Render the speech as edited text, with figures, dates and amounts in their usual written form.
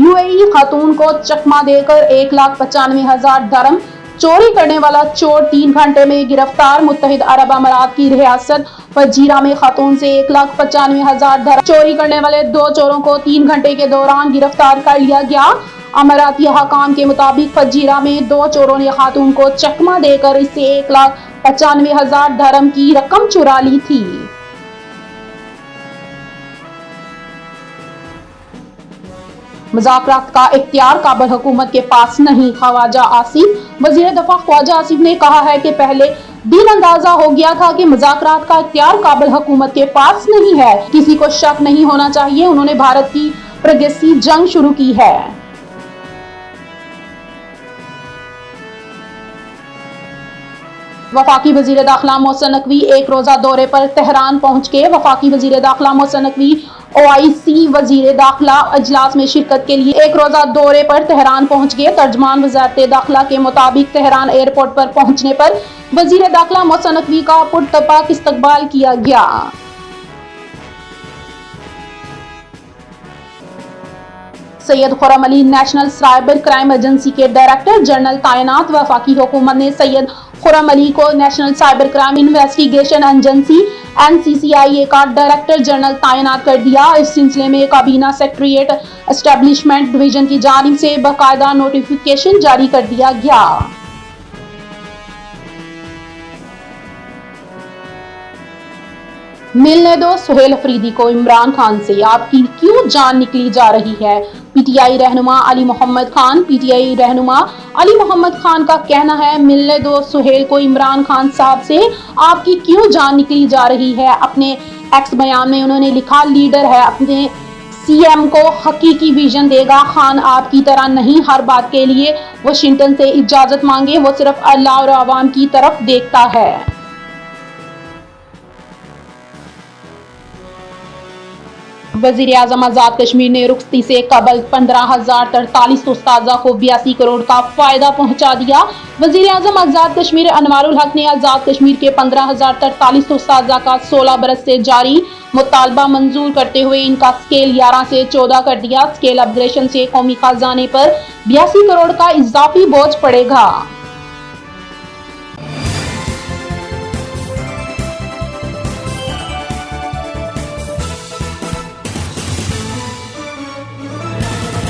UAE खातून को चकमा देकर 1,95,000 दरम चोरी करने वाला चोर 3 घंटे में गिरफ्तार। मुत्तहिद अरब अमारात की रियासत फजीरा में खातून से 1,95,000 दरम चोरी करने वाले 2 चोरों को 3 घंटे के दौरान गिरफ्तार कर लिया गया। अमाराती हकाम के मुताबिक फजीरा में 2 चोरों ने खातून को चकमा देकर इससे 1,95,000 दरम की रकम चुरा ली थी। मुज़ाकरात का इख्तियार काबुल हुकूमत के पास नहीं। ख्वाजा आसिफ वज़ीर दफ़ा ख्वाजा आसिफ ने कहा है कि पहले दिन अंदाजा हो गया था कि मुज़ाकरात का इख्तियार काबुल हुकूमत के पास नहीं है। किसी को शक नहीं होना चाहिए, उन्होंने भारत की प्रगति जंग शुरू की है। वफाकी वज़ीर दाखिला मोहसिन नकवी एक रोज़ा दौरे पर तेहरान पहुंच गए। वफाकी वज़ीर दाखिला मोहसिन नकवी OIC वज़ीर दाखिला अजलास में शिरकत के लिए एक रोज़ा दौरे पर तेहरान पहुंच गए। तर्जमान वज़ारत दाखिला के मुताबिक तेहरान एयरपोर्ट पर पहुंचने पर वज़ीर दाखिला मोहसिन नकवी का पुरतपाक इस्तकबाल किया गया। Syed Khurram Ali national cyber crime agency के डायरेक्टर जनरल तैनात। वफाकी हुकूमत ने सैयद खुर्रम अली को national cyber crime investigation agency NCCIA का डायरेक्टर जनरल तैनात कर दिया। इस सिलसिले में काबीना सेक्रेटरीट एस्टेब्लिशमेंट डिवीजन की जानिब से बाकायदा नोटिफिकेशन जारी कर दिया गया। मिलने दो सुहेल अफरीदी को इमरान खान से, आपकी क्यों जान निकली जा रही है। PTI रहनुमा अली मोहम्मद खान। PTI रहनुमा अली मोहम्मद खान का कहना है, मिलने दो सुहेल को इमरान खान साहब से, आपकी क्यों जान निकली जा रही है। अपने एक्स बयान में उन्होंने लिखा, लीडर है, अपने CM को हकीकी विजन देगा। खान आपकी तरह नहीं हर बात के लिए वाशिंगटन से इजाजत मांगे, वो सिर्फ अल्लाह और अवाम की तरफ देखता है। वज़ीर आज़म आज़ाद कश्मीर ने रुखसती से कबल 15,043 उस्ताज़ा को 82 करोड़ का फायदा पहुंचा दिया। वज़ीर आज़म आज़ाद कश्मीर अनवारुल हक ने आज़ाद कश्मीर के 15,043 उस्ताज़ा का 16 बरस से जारी मुतालबा मंजूर करते हुए इनका स्केल 11 से 14 कर दिया। स्केल अपग्रेडेशन से कौमी खजाने पर 82 करोड़ का इजाफी बोझ पड़ेगा।